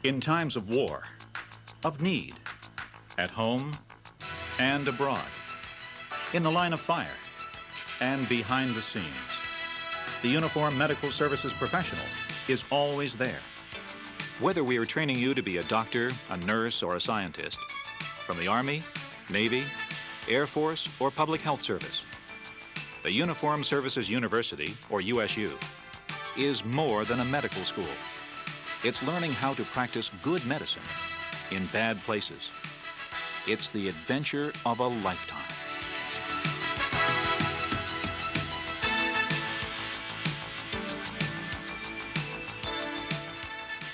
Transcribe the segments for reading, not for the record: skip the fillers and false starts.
In times of war, of need, at home and abroad, in the line of fire and behind the scenes, the Uniformed Medical Services professional is always there. Whether we are training you to be a doctor, a nurse, or a scientist, from the Army, Navy, Air Force, or Public Health Service, the Uniformed Services University, or USU, is more than a medical school. It's learning how to practice good medicine in bad places. It's the adventure of a lifetime.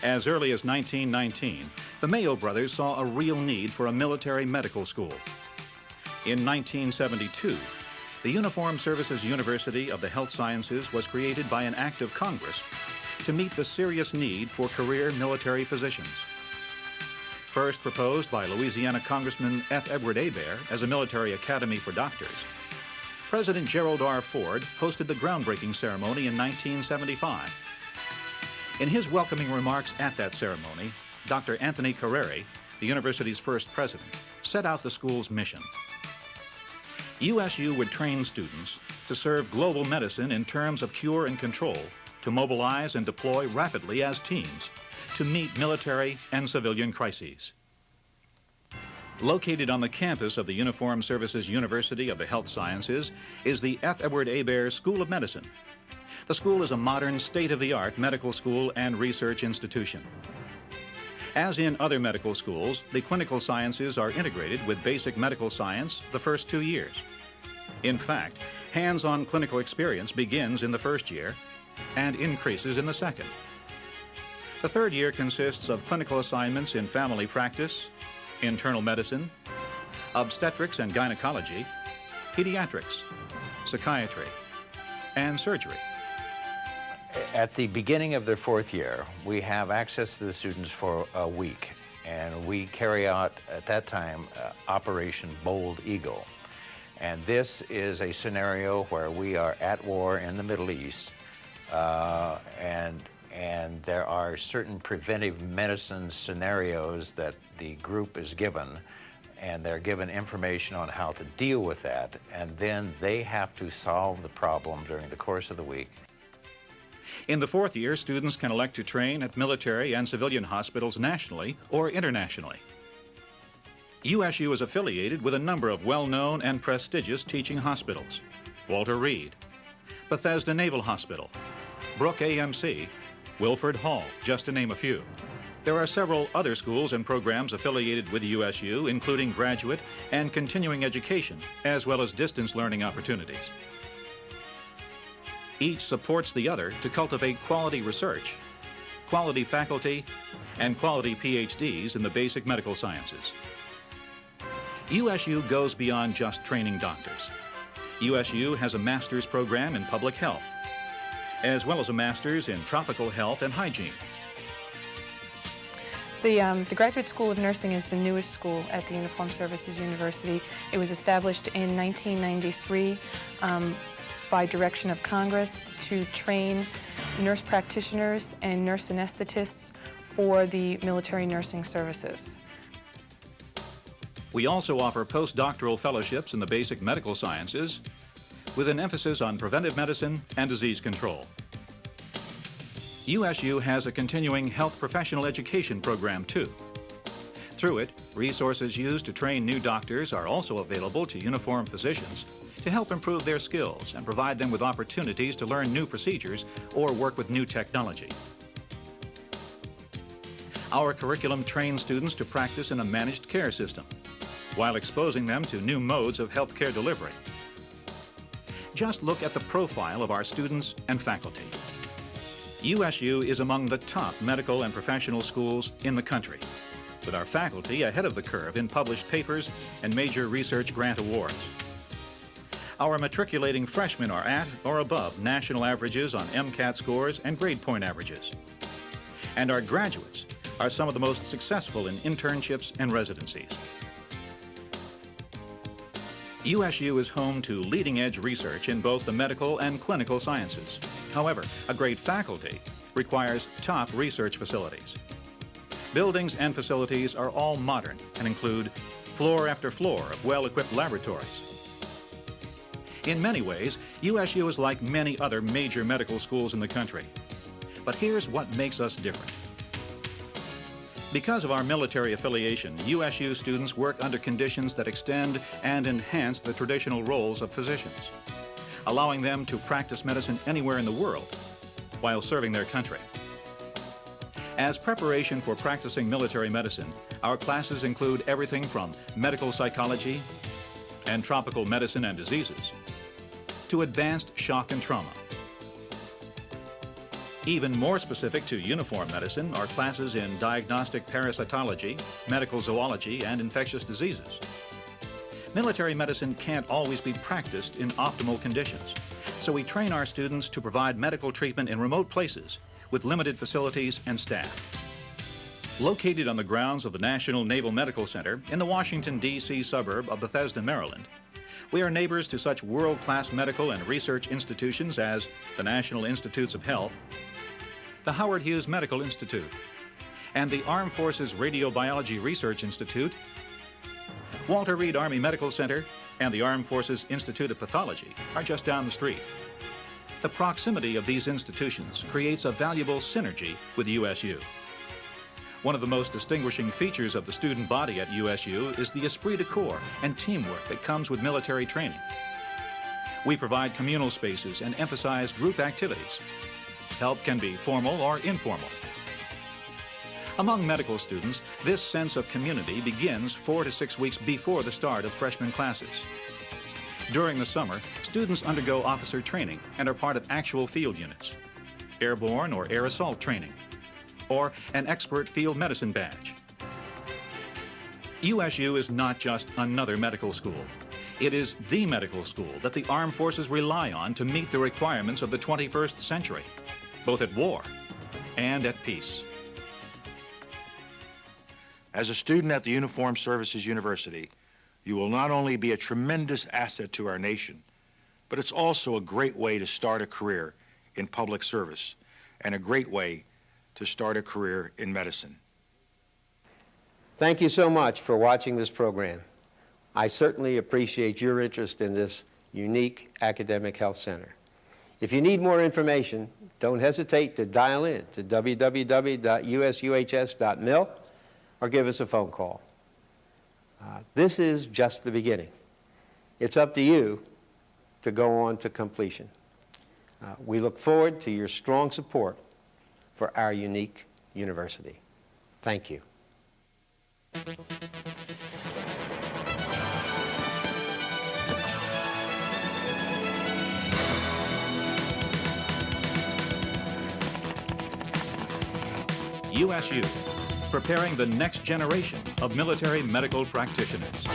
As early as 1919, the Mayo brothers saw a real need for a military medical school. In 1972, the Uniformed Services University of the Health Sciences was created by an act of Congress to meet the serious need for career military physicians. First proposed by Louisiana Congressman F. Edward Hebert as a military academy for doctors, President Gerald R. Ford hosted the groundbreaking ceremony in 1975. In his welcoming remarks at that ceremony, Dr. Anthony Carreri, the university's first president, set out the school's mission. USU would train students to serve global medicine in terms of cure and control, to mobilize and deploy rapidly as teams, to meet military and civilian crises. Located on the campus of the Uniformed Services University of the Health Sciences is the F. Edward Hebert School of Medicine. The school is a modern, state-of-the-art medical school and research institution. As in other medical schools, the clinical sciences are integrated with basic medical science the first 2 years. In fact, hands-on clinical experience begins in the first year and increases in the second. The third year consists of clinical assignments in family practice, internal medicine, obstetrics and gynecology, pediatrics, psychiatry, and surgery. At the beginning of their fourth year, we have access to the students for a week, and we carry out, at that time, Operation Bold Eagle. And this is a scenario where we are at war in the Middle East, and there are certain preventive medicine scenarios that the group is given, and they're given information on how to deal with that, and then they have to solve the problem during the course of the week. In the fourth year, students can elect to train at military and civilian hospitals nationally or internationally. USU is affiliated with a number of well-known and prestigious teaching hospitals: Walter Reed, Bethesda Naval Hospital, Brooke AMC, Wilford Hall, just to name a few. There are several other schools and programs affiliated with USU, including graduate and continuing education, as well as distance learning opportunities. Each supports the other to cultivate quality research, quality faculty, and quality PhDs in the basic medical sciences. USU goes beyond just training doctors. USU has a master's program in public health, as well as a master's in tropical health and hygiene. The Graduate School of Nursing is the newest school at the Uniformed Services University. It was established in 1993 by direction of Congress to train nurse practitioners and nurse anesthetists for the military nursing services. We also offer postdoctoral fellowships in the basic medical sciences with an emphasis on preventive medicine and disease control. USU has a continuing health professional education program too. Through it, resources used to train new doctors are also available to uniformed physicians to help improve their skills and provide them with opportunities to learn new procedures or work with new technology. Our curriculum trains students to practice in a managed care system while exposing them to new modes of healthcare delivery. Just look at the profile of our students and faculty. USU is among the top medical and professional schools in the country, with our faculty ahead of the curve in published papers and major research grant awards. Our matriculating freshmen are at or above national averages on MCAT scores and grade point averages. And our graduates are some of the most successful in internships and residencies. USU is home to leading-edge research in both the medical and clinical sciences. However, a great faculty requires top research facilities. Buildings and facilities are all modern and include floor after floor of well-equipped laboratories. In many ways, USU is like many other major medical schools in the country. But here's what makes us different. Because of our military affiliation, USU students work under conditions that extend and enhance the traditional roles of physicians, allowing them to practice medicine anywhere in the world while serving their country. As preparation for practicing military medicine, our classes include everything from medical psychology and tropical medicine and diseases to advanced shock and trauma. Even more specific to uniform medicine are classes in diagnostic parasitology, medical zoology, and infectious diseases. Military medicine can't always be practiced in optimal conditions, so we train our students to provide medical treatment in remote places with limited facilities and staff. Located on the grounds of the National Naval Medical Center in the Washington, D.C. suburb of Bethesda, Maryland, we are neighbors to such world-class medical and research institutions as the National Institutes of Health, the Howard Hughes Medical Institute, and the Armed Forces Radiobiology Research Institute, Walter Reed Army Medical Center, and the Armed Forces Institute of Pathology are just down the street. The proximity of these institutions creates a valuable synergy with USU. One of the most distinguishing features of the student body at USU is the esprit de corps and teamwork that comes with military training. We provide communal spaces and emphasize group activities. Help can be formal or informal. Among medical students, this sense of community begins 4 to 6 weeks before the start of freshman classes. During the summer, students undergo officer training and are part of actual field units, airborne or air assault training, or an expert field medicine badge. USU is not just another medical school. It is the medical school that the armed forces rely on to meet the requirements of the 21st century, both at war and at peace. As a student at the Uniformed Services University, you will not only be a tremendous asset to our nation, but it's also a great way to start a career in public service and a great way to start a career in medicine. Thank you so much for watching this program. I certainly appreciate your interest in this unique academic health center. If you need more information, don't hesitate to dial in to www.usuhs.mil or give us a phone call. This is just the beginning. It's up to you to go on to completion. We look forward to your strong support for our unique university. Thank you. USU, preparing the next generation of military medical practitioners.